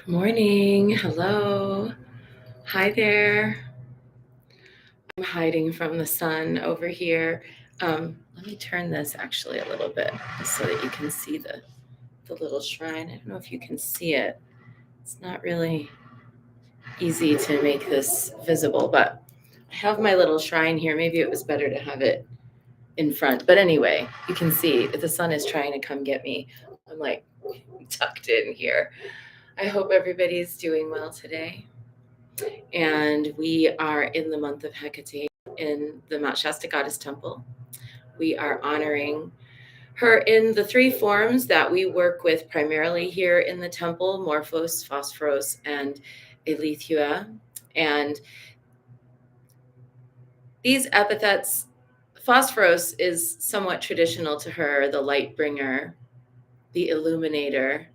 Good morning. Hello. Hi there. I'm hiding from the sun over here. Let me turn this actually a little bit just so that you can see the little shrine. I don't know if you can see it. It's not really easy to make this visible, but I have my little shrine here. Maybe it was better to have it in front. But anyway, you can see that the sun is trying to come get me. I'm like tucked in here. I hope everybody's doing well today. And we are in the month of Hecate in the Mount Shasta Goddess Temple. We are honoring her in the three forms that we work with primarily here in the temple: Morphos, Phosphoros, and Elethua. And these epithets, Phosphoros is somewhat traditional to her, the light bringer, the illuminator.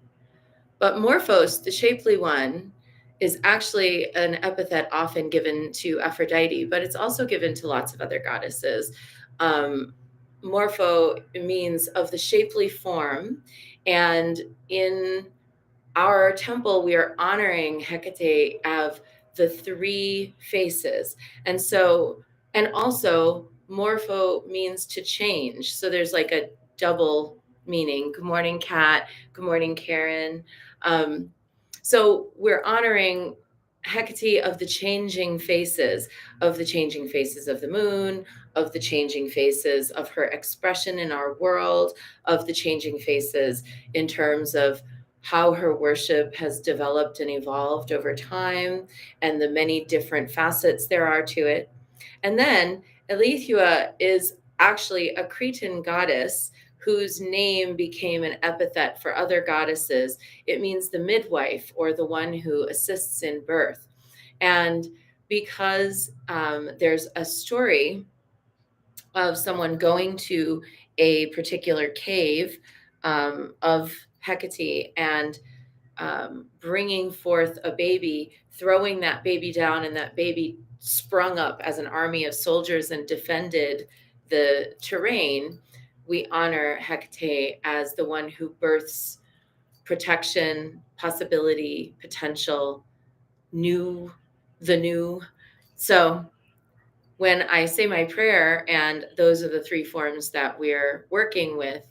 But Morphos, the shapely one, is actually an epithet often given to Aphrodite, but it's also given to lots of other goddesses. Morpho means of the shapely form. And in our temple, we are honoring Hecate of the three faces. And also, morpho means to change. So there's like a double meaning. Good morning, Kat. Good morning, Karen. Um, so we're honoring Hecate of the changing faces, of the changing faces of the moon, of the changing faces of her expression in our world, of the changing faces in terms of how her worship has developed and evolved over time, and the many different facets there are to it. And then Elethua is actually a Cretan goddess whose name became an epithet for other goddesses. It means the midwife, or the one who assists in birth. And because there's a story of someone going to a particular cave of Hecate and bringing forth a baby, throwing that baby down, and that baby sprung up as an army of soldiers and defended the terrain. We honor Hecate as the one who births protection, possibility, potential, the new. So when I say my prayer, and those are the three forms that we're working with,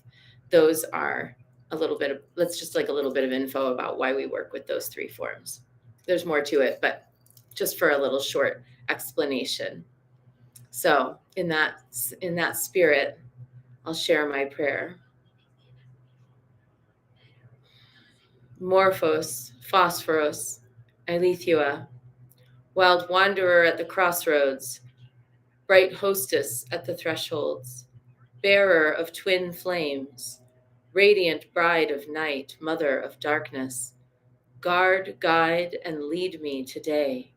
those are a little bit of, let's just like a little bit of info about why we work with those three forms. There's more to it, but just for a little short explanation. So in that spirit, I'll share my prayer. Morphos, Phosphoros, Elethua, wild wanderer at the crossroads, bright hostess at the thresholds, bearer of twin flames, radiant bride of night, mother of darkness, guard, guide, and lead me today.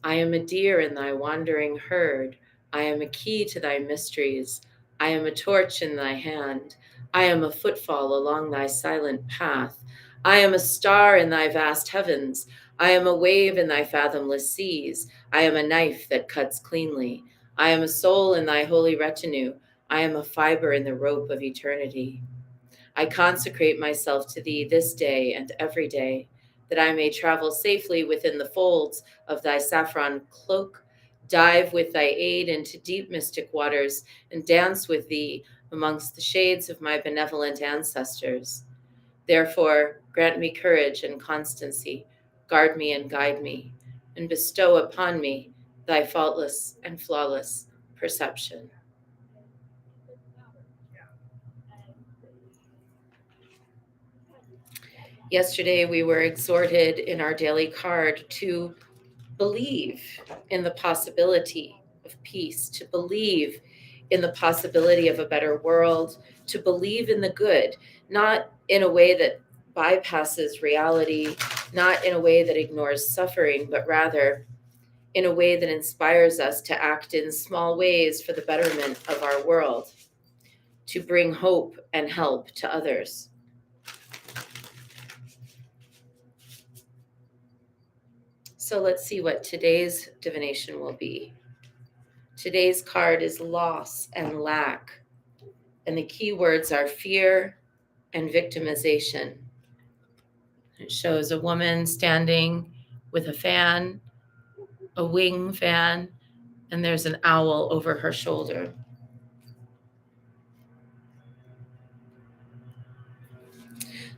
I am a deer in thy wandering herd. I am a key to thy mysteries. I am a torch in thy hand. I am a footfall along thy silent path. I am a star in thy vast heavens. I am a wave in thy fathomless seas. I am a knife that cuts cleanly. I am a soul in thy holy retinue. I am a fiber in the rope of eternity. I consecrate myself to thee this day and every day, that I may travel safely within the folds of thy saffron cloak, dive with thy aid into deep mystic waters, and dance with thee amongst the shades of my benevolent ancestors. Therefore, grant me courage and constancy, guard me and guide me, and bestow upon me thy faultless and flawless perception. Yesterday, we were exhorted in our daily card to believe in the possibility of peace, to believe in the possibility of a better world, to believe in the good, not in a way that bypasses reality, not in a way that ignores suffering, but rather in a way that inspires us to act in small ways for the betterment of our world, to bring hope and help to others. So let's see what today's divination will be. Today's card is loss and lack, and the key words are fear and victimization. It shows a woman standing with a fan, a wing fan, and there's an owl over her shoulder.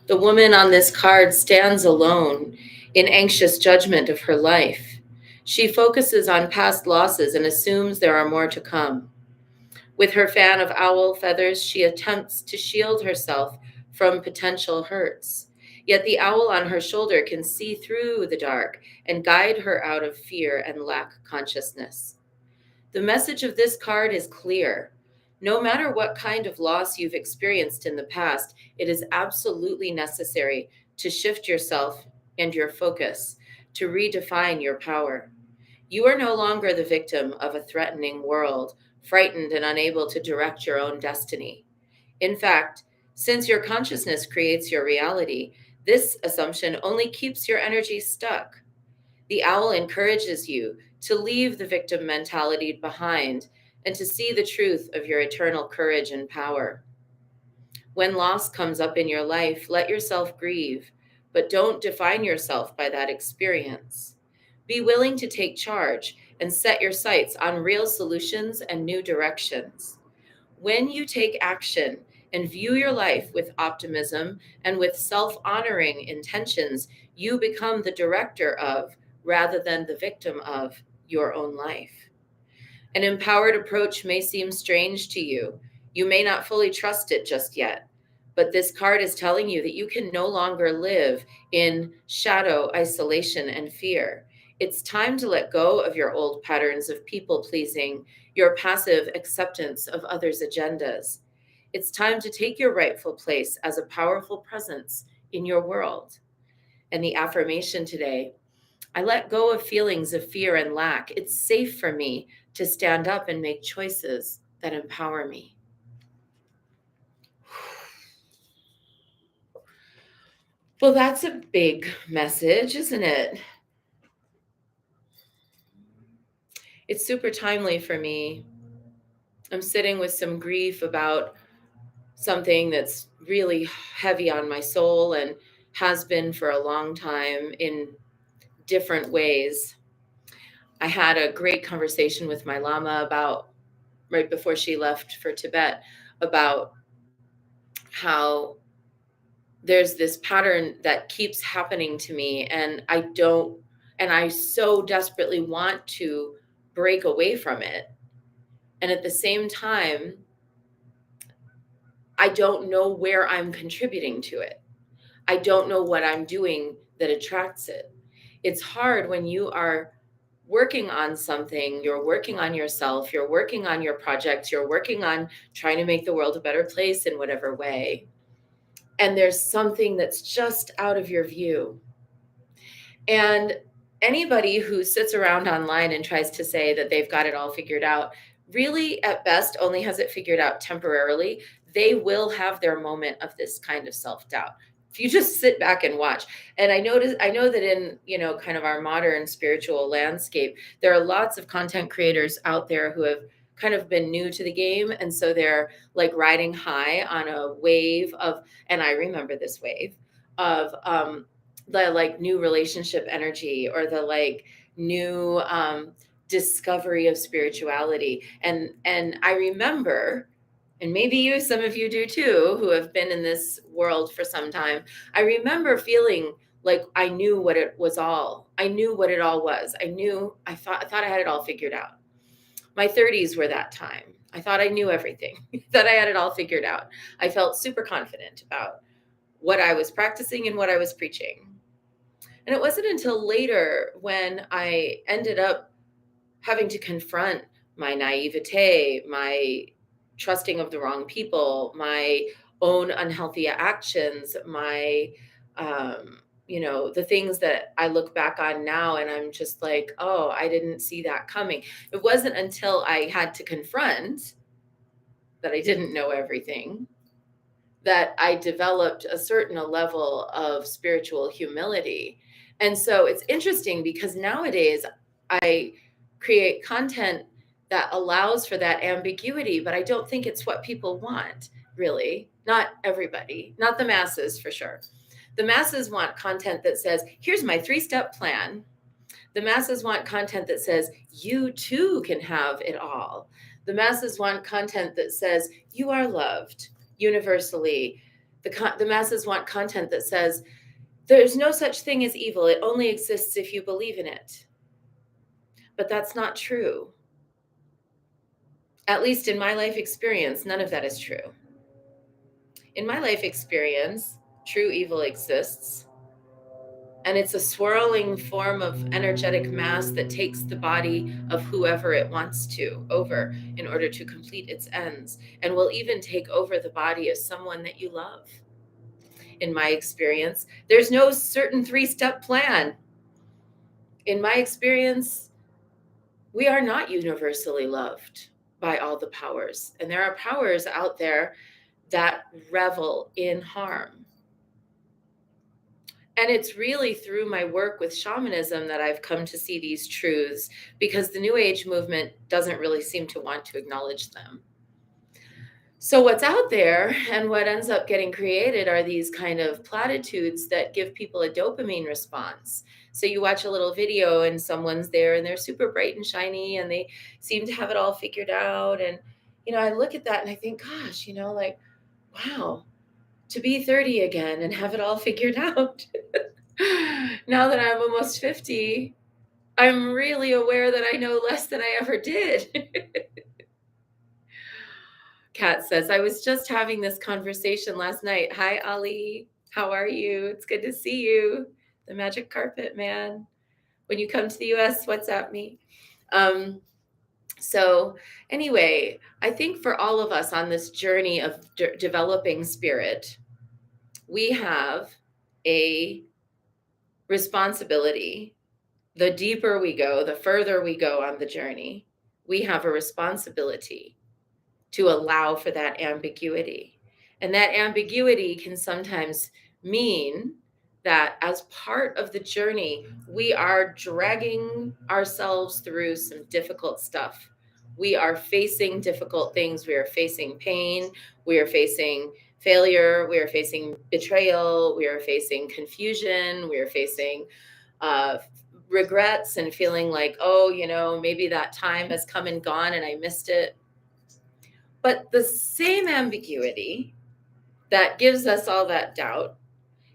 The woman on this card stands alone in anxious judgment of her life. She focuses on past losses and assumes there are more to come. With her fan of owl feathers, she attempts to shield herself from potential hurts. Yet the owl on her shoulder can see through the dark and guide her out of fear and lack consciousness. The message of this card is clear. No matter what kind of loss you've experienced in the past, it is absolutely necessary to shift yourself and your focus, to redefine your power. You are no longer the victim of a threatening world, frightened and unable to direct your own destiny. In fact, since your consciousness creates your reality, this assumption only keeps your energy stuck. The owl encourages you to leave the victim mentality behind and to see the truth of your eternal courage and power. When loss comes up in your life, let yourself grieve, but don't define yourself by that experience. Be willing to take charge and set your sights on real solutions and new directions. When you take action and view your life with optimism and with self honoring intentions, you become the director of, rather than the victim of, your own life. An empowered approach may seem strange to you. You may not fully trust it just yet. But this card is telling you that you can no longer live in shadow, isolation, and fear. It's time to let go of your old patterns of people pleasing, your passive acceptance of others' agendas. It's time to take your rightful place as a powerful presence in your world. And the affirmation today: I let go of feelings of fear and lack. It's safe for me to stand up and make choices that empower me. Well, that's a big message, isn't it? It's super timely for me. I'm sitting with some grief about something that's really heavy on my soul and has been for a long time in different ways. I had a great conversation with my Lama about, right before she left for Tibet, about how there's this pattern that keeps happening to me, and I so desperately want to break away from it. And at the same time, I don't know where I'm contributing to it. I don't know what I'm doing that attracts it. It's hard when you are working on something, you're working on yourself, you're working on your projects, you're working on trying to make the world a better place in whatever way. And there's something that's just out of your view. And anybody who sits around online and tries to say that they've got it all figured out really, at best, only has it figured out temporarily. They will have their moment of this kind of self-doubt. If you just sit back and watch. And I know that in, kind of our modern spiritual landscape, there are lots of content creators out there who have kind of been new to the game. And so they're like riding high on a wave of, and I remember this wave of the like new relationship energy, or the like new discovery of spirituality. And I remember, and maybe some of you do too, who have been in this world for some time, I remember feeling like I knew what it was all. I knew what it all was. I thought I had it all figured out. My 30s were that time. I thought I knew everything, that I had it all figured out. I felt super confident about what I was practicing and what I was preaching. And it wasn't until later, when I ended up having to confront my naivete, my trusting of the wrong people, my own unhealthy actions, my, the things that I look back on now and I'm just like, oh, I didn't see that coming. It wasn't until I had to confront that I didn't know everything that I developed a certain level of spiritual humility. And so it's interesting because nowadays I create content that allows for that ambiguity, but I don't think it's what people want, really. Not everybody, not the masses for sure. The masses want content that says, here's my 3-step plan. The masses want content that says, you too can have it all. The masses want content that says, you are loved universally. The masses want content that says, there's no such thing as evil. It only exists if you believe in it. But that's not true. At least in my life experience, none of that is true. In my life experience, true evil exists. And it's a swirling form of energetic mass that takes the body of whoever it wants to over in order to complete its ends, and will even take over the body of someone that you love. In my experience, there's no certain 3-step plan. In my experience, we are not universally loved by all the powers. And there are powers out there that revel in harm. And it's really through my work with shamanism that I've come to see these truths, because the New Age movement doesn't really seem to want to acknowledge them. So what's out there and what ends up getting created are these kind of platitudes that give people a dopamine response. So you watch a little video and someone's there and they're super bright and shiny and they seem to have it all figured out. And, I look at that and I think, gosh, like, wow, to be 30 again and have it all figured out. Now that I'm almost 50, I'm really aware that I know less than I ever did. Kat says, I was just having this conversation last night. Hi, Ali. How are you? It's good to see you. The magic carpet, man. When you come to the US, WhatsApp me. So anyway, I think for all of us on this journey of developing spirit, we have a responsibility. The deeper we go, the further we go on the journey, we have a responsibility to allow for that ambiguity. And that ambiguity can sometimes mean that as part of the journey, we are dragging ourselves through some difficult stuff. We are facing difficult things. We are facing pain. We are facing failure. We are facing betrayal. We are facing confusion. We are facing regrets and feeling like, oh, maybe that time has come and gone and I missed it. But the same ambiguity that gives us all that doubt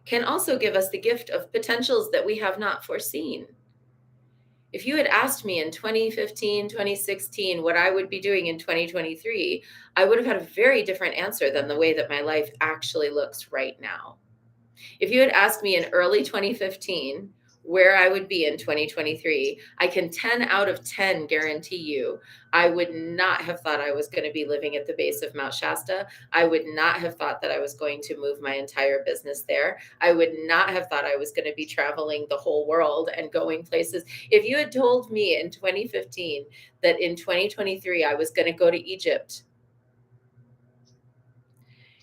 can also give us the gift of potentials that we have not foreseen. If you had asked me in 2015, 2016, what I would be doing in 2023, I would have had a very different answer than the way that my life actually looks right now. If you had asked me in early 2015 where I would be in 2023, I can 10 out of 10 guarantee you, I would not have thought I was going to be living at the base of Mount Shasta. I would not have thought that I was going to move my entire business there. I would not have thought I was going to be traveling the whole world and going places. If you had told me in 2015 that in 2023 I was going to go to Egypt,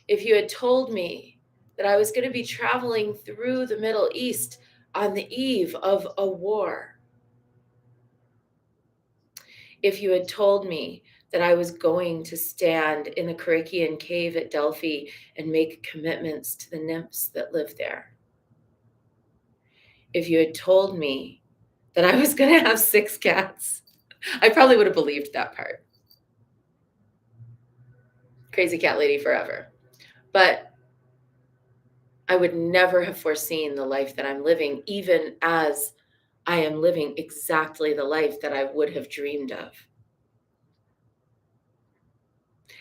if you had told me that I was going to be traveling through the Middle East on the eve of a war, if you had told me that I was going to stand in the Karakian cave at Delphi and make commitments to the nymphs that live there, if you had told me that I was going to have 6 cats, I probably would have believed that part. Crazy cat lady forever. But I would never have foreseen the life that I'm living, even as I am living exactly the life that I would have dreamed of.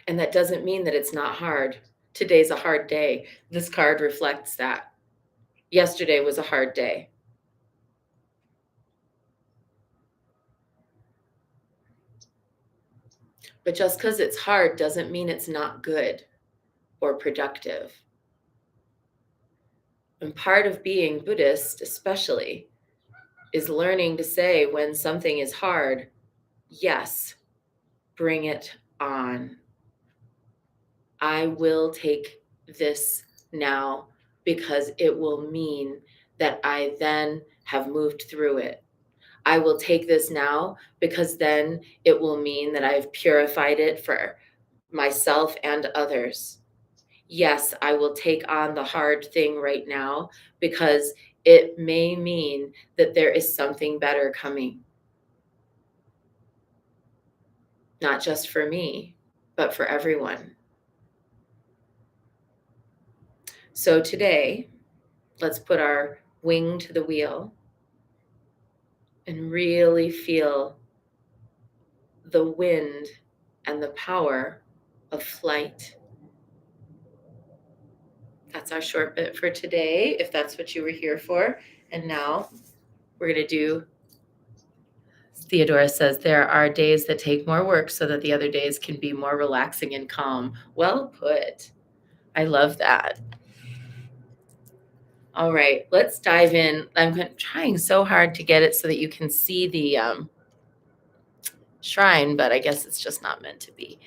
And that doesn't mean that it's not hard. Today's a hard day. This card reflects that. Yesterday was a hard day. But just because it's hard doesn't mean it's not good or productive. And part of being Buddhist, especially, is learning to say when something is hard, yes, bring it on. I will take this now because it will mean that I then have moved through it. I will take this now because then it will mean that I've purified it for myself and others. yes, I will take on the hard thing right now because it may mean that there is something better coming. Not just for me, but for everyone. So today, let's put our wing to the wheel and really feel the wind and the power of flight. That's our short bit for today, if that's what you were here for. And now we're going to do, Theodora says, there are days that take more work so that the other days can be more relaxing and calm. Well put. I love that. All right, let's dive in. I'm trying so hard to get it so that you can see the shrine, but I guess it's just not meant to be.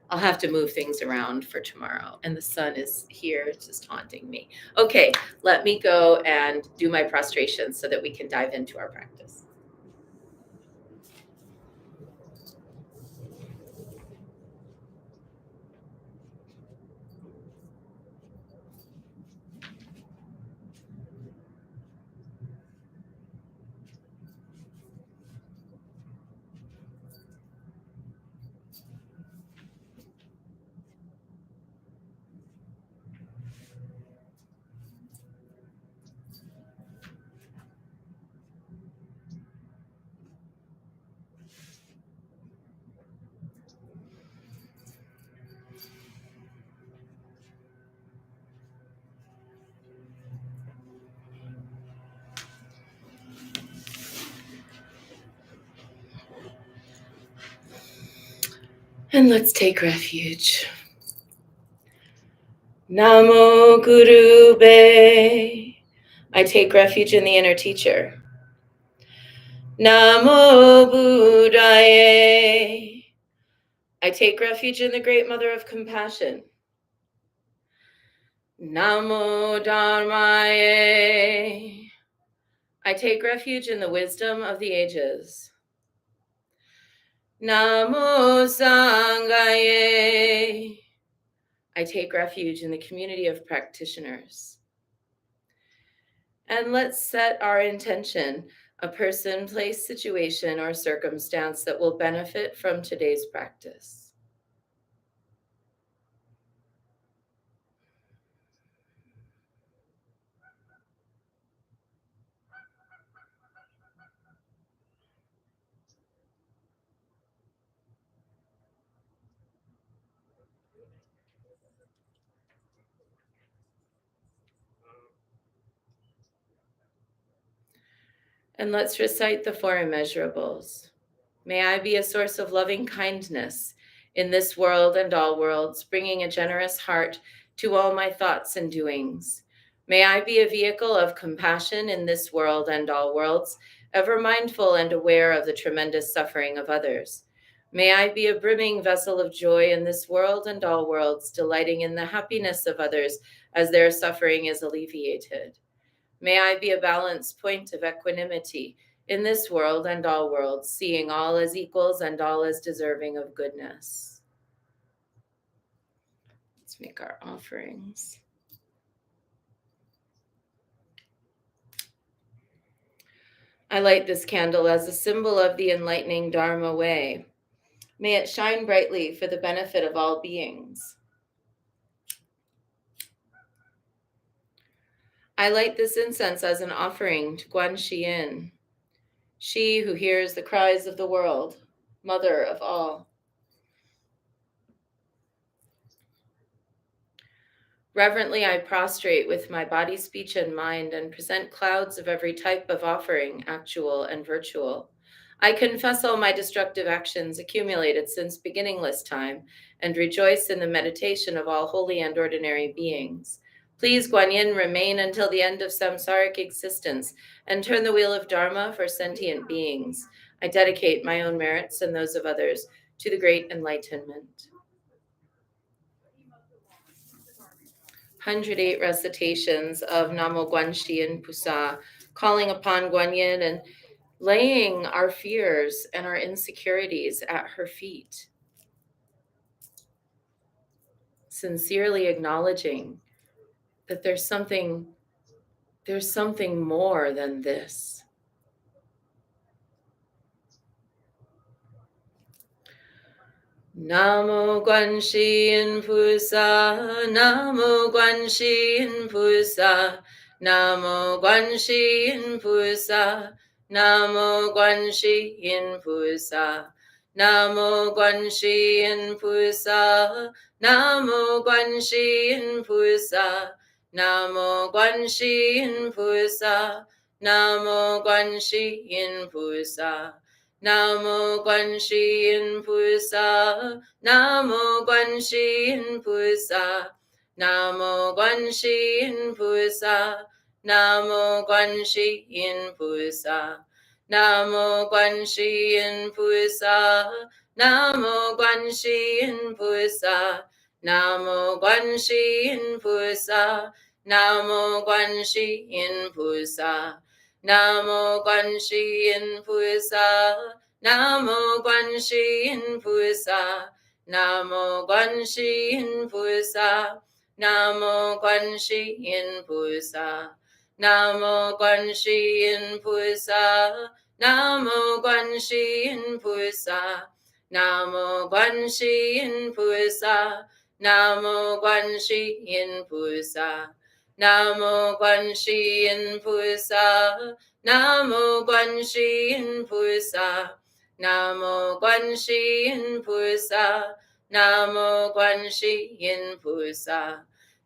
I'll have to move things around for tomorrow. And the sun is here, it's just haunting me. Okay, let me go and do my prostration so that we can dive into our practice. And let's take refuge. Namo Guru Be. I take refuge in the inner teacher. Namo Buddhaye. I take refuge in the great mother of compassion. Namo Dharmaye. I take refuge in the wisdom of the ages. Namo Sanghaye. I take refuge in the community of practitioners. And let's set our intention, a person, place, situation, or circumstance that will benefit from today's practice. And let's recite the four immeasurables. May I be a source of loving kindness in this world and all worlds, bringing a generous heart to all my thoughts and doings. May I be a vehicle of compassion in this world and all worlds, ever mindful and aware of the tremendous suffering of others. May I be a brimming vessel of joy in this world and all worlds, delighting in the happiness of others as their suffering is alleviated. May I be a balanced point of equanimity in this world and all worlds, seeing all as equals and all as deserving of goodness. Let's make our offerings. I light this candle as a symbol of the enlightening Dharma way. May it shine brightly for the benefit of all beings. I light this incense as an offering to Guan Xiyin, she who hears the cries of the world, mother of all. Reverently, I prostrate with my body, speech, and mind and present clouds of every type of offering, actual and virtual. I confess all my destructive actions accumulated since beginningless time and rejoice in the meditation of all holy and ordinary beings. Please, Guan Yin, remain until the end of samsaric existence and turn the wheel of Dharma for sentient beings. I dedicate my own merits and those of others to the great enlightenment. 108 recitations of Namo Guan Xiyin Pusa, calling upon Guan Yin and laying our fears and our insecurities at her feet. sincerely acknowledging that there's something more than this. Namo Guanxin Pusa, Namo Guanxin Pusa, Namo Guanxin Pusa, Namo Guanxin Pusa, Namo Guanxin Pusa, Namo Guanxin Pusa, Namo Guanxin Pusa, Namo Guanxin Pusa. Namo Guanxin Pusa, Namo Guanxin Pusa, Namo Guanxin Pusa, Namo Guanxin Pusa, Namo Guanxin Pusa, Namo Guanxin Pusa, Namo Guanxin Pusa, Namo Guanxin Pusa. Namo Guanxin Pusa, Namo Guanxin Pusa, Namo Guanxin Pusa, Namo Guanxin Pusa, Namo Guanxin Pusa, Namo Guanxin Pusa, Namo Guanxin Pusa, Namo Guanxin Pusa. Namo Guanxin Pusa, Namo Guanxin Pusa, Namo Guanxin Pusa, Namo Guanxin Pusa,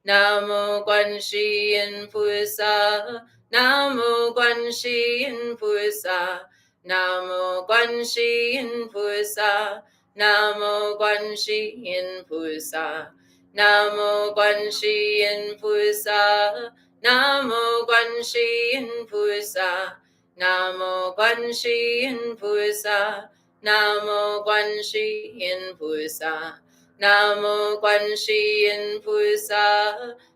Namo Guanxin Pusa, Namo Guanxin Pusa, Namo Guanxin Pusa, Namo Guanxin Pusa. Namo Guanxin Pusa, Namo Guanxin Pusa, Namo Guanxin Pusa, Namo Guanxin Pusa, Namo Guanxin Pusa,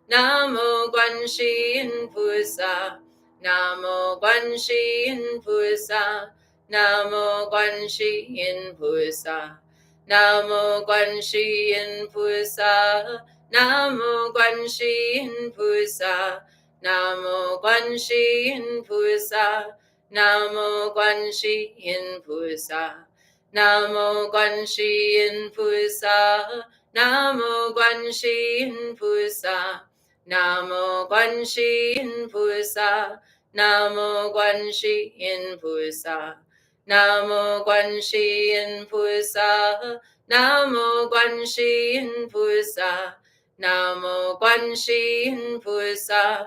Namo Guanxin Pusa, Namo Guanxin Pusa, Namo Guanxin Pusa. Namo Guanxin Pusa, Namo Guanxin Pusa, Namo Guanxin Pusa, Namo Guanxin Pusa, Namo Guanxin Pusa, Namo Guanxin Pusa, Namo Guanxin Pusa, Namo Guanxin Pusa. Namo Guanxin Pusa, Namo Guanxin Pusa, Namo Guanxin Pusa,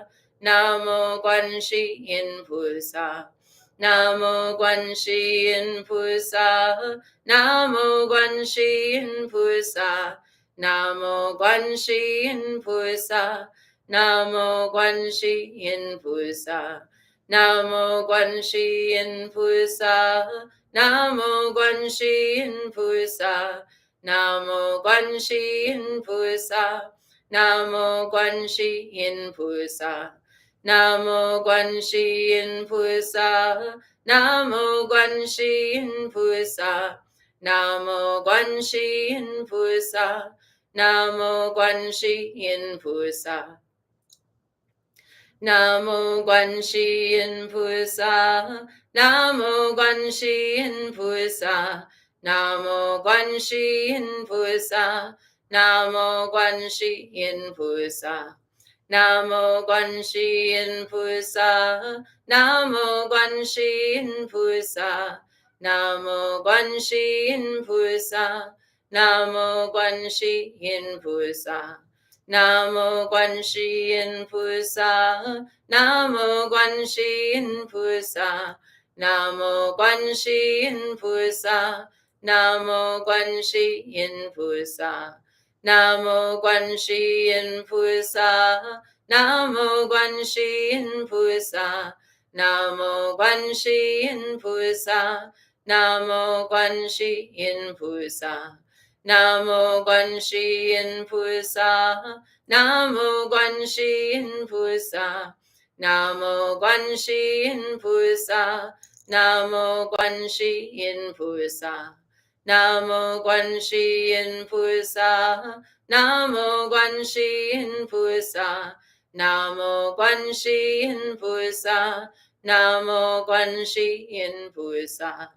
Namo Guanxin Pusa, Namo Guanxin Pusa, Namo Guanxin Pusa, Namo Guanxin Pusa, Namo Guanxin Pusa. Namo Guanxin Pusa, Namo Guanxin Pusa, Namo Guanxin Pusa, Namo Guanxin Pusa, Namo Guanxin Pusa, Namo Guanxin Pusa, Namo Guanxin Pusa, Namo Guanxin Pusa. Namo Guanxin Pusa, Namo Guanxin Pusa, Namo Guanxin Pusa, Namo Guanxin Pusa, Namo Guanxin Pusa, Namo Guanxin Pusa, Namo Guanxin Pusa, Namo Guanxin Pusa. Namo Guanxin Pusa, Namo Guanxin Pusa, Namo Guanxin Pusa, Namo Guanxin Pusa, Namo Guanxin Pusa, Namo Guanxin Pusa, Namo Guanxin Pusa, Namo Guanxin Pusa. Namo Guanxin Pusa, Namo Guanxin Pusa, Namo Guanxin Pusa, Namo Guanxin Pusa, Namo Guanxi Yin Pusa, Namo Guanxi Yin Pusa, Namo Guanxi Yin Pusa, Namo Guanxi Yin Pusa,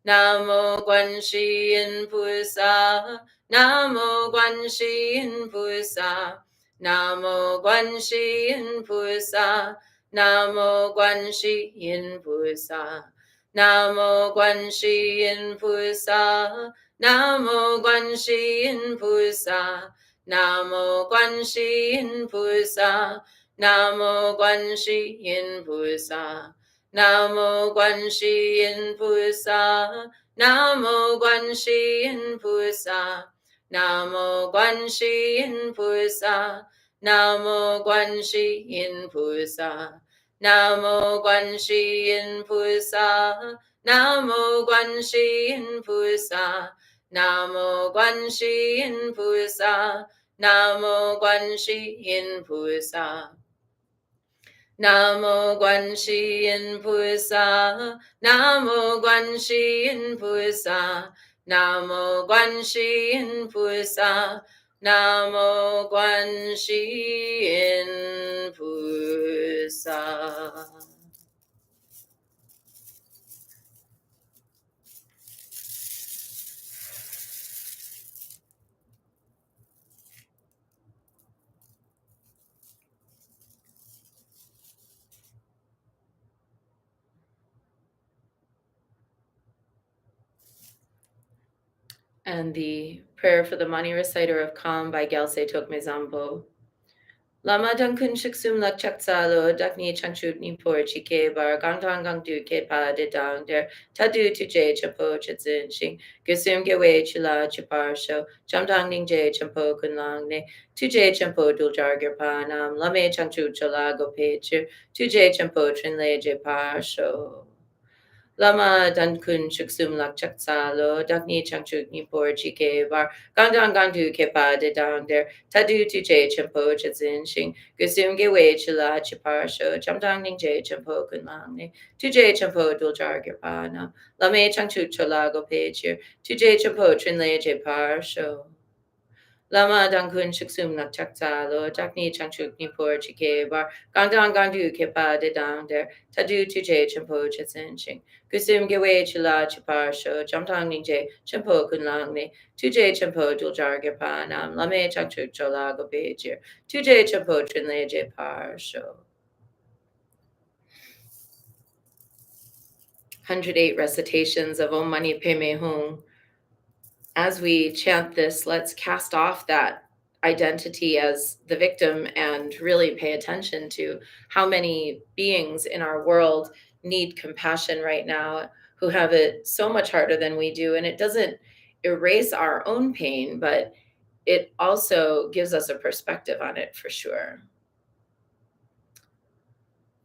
Namo Guanxi Yin Pusa, Namo Guanxi Yin Pusa, Namo Guanxi Yin Pusa, Namo Guanxi Yin Pusa. Namo Guanxi Yin Pusa, Namo Guanxi Yin Pusa, Namo Guanxi Yin Pusa, Namo Guanxi Yin Pusa, Namo Guanxi Yin Pusa, Namo Guanxi Yin Pusa, Namo Guanxi Yin Pusa, Namo Guanxi Yin Pusa. Namo Guanxi Yin Pusa, Namo Guanxi Yin Pusa, Namo Guanxi Yin Pusa, Namo Guanxi Yin Pusa. Namo Guanxi Yin Pusa, Namo Guanxi Yin Pusa, Namo Guanxi Yin Pusa, Namo Guanxi Yin Pusa. And the prayer for the Mani Reciter of Calm by Gyaltse Tokme Zambo. Lama Dankun Shiksum Lakchak Salo, Dakni Changchut Nipor Chike Bar, Gangtang Gangdu Kepa de Dang Der, Tadu Tuje Champo Chitzin Shing, Gusum Gewe Chila Chipar Show, Chamtang Ning J Champo Kunlang Ne, Tuje Champo Duljar Girpanam, Lame Changchut Chala Go Pecher, Tuje Champo Trinle Je Par Show. Lama Dankun Shuksum Lakchak Salo, Dakni Changchuk Nipor Chike Bar, Gangdang Gangdu Kepa de Dang Der, Tadu Tuje Champo Chitzin Shing, Gusum Gewe Chila Chipar Sho, Chamdang Ning J Champo Kunlang Ne, Tuje Champo Duljar Girpana, Lame Changchuk Chola Go Pechir, Tuje Champo Trinle Je Par Sho. Lama Dankun Shuksum Nakchak Salo, Dakni Changchuk Nipor Chike Bar, Gangdang Gangdu Kepa de Dang Der, Tadu Tuje Champo Chitzin Shing, Kusum Gewe Chila Chipar Sho, Jamtang Ningje, Champo Kunlang Ne, Tuje Champo Duljar Girpanam, Lame Changchuk Chola Go Pejir, Tuje Champo Trinle Je Par Sho. 108 recitations of Om Mani Padme Hum. As we chant this, let's cast off that identity as the victim and really pay attention to how many beings in our world need compassion right now, who have it so much harder than we do. And it doesn't erase our own pain, but it also gives us a perspective on it for sure.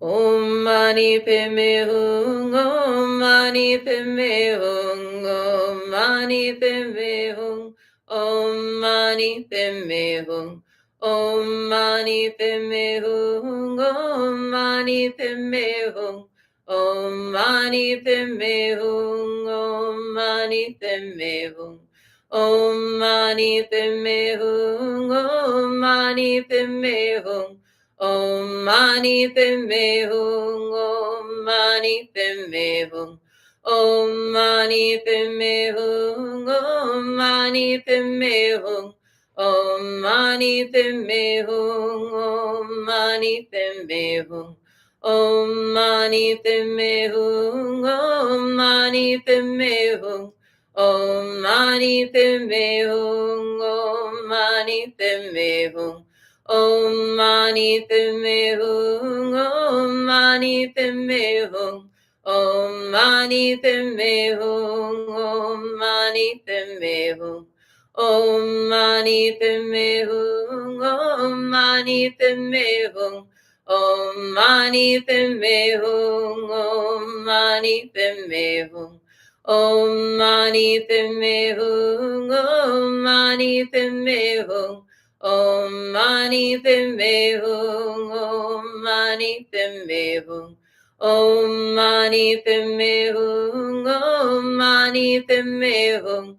Om Mani Padme Hum, Om Mani Padme Hum, Om Mani Padme Hum, Om Mani Padme Hum, Om Mani Padme Hum, Om Mani Padme Hum, Om Mani Padme Hum, Om Mani Padme Hum, Om Mani Padme Hum, Om Mani Padme Hum. Om Mani Padme Hum, Om Mani Padme Hum, Om Mani Padme Hum, Om Mani Padme Hum, Om Mani Padme Hum, Om Mani Padme Hum, Om Mani Padme Hum, Om Mani Padme Hum, Om Mani Padme Hum, Om Mani Padme Hum. Om Mani Padme Hum, Om Mani Padme Hum, Om Mani Padme Hum, Om Mani Padme Hum, Om Mani Padme Hum, Om Mani Padme Hum, Om Mani Padme Hum, Om Mani Padme Hum, Om Mani Padme Hum, Om Mani Padme Hum. Om Mani Padme Hum, Om Mani Padme Hum, Om Mani Padme Hum, Om Mani Padme Hum,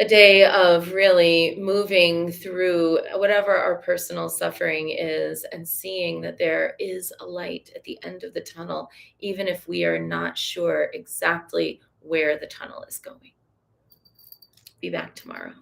a day of really moving through whatever our personal suffering is and seeing that there is a light at the end of the tunnel, even if we are not sure exactly where the tunnel is going. Be back tomorrow.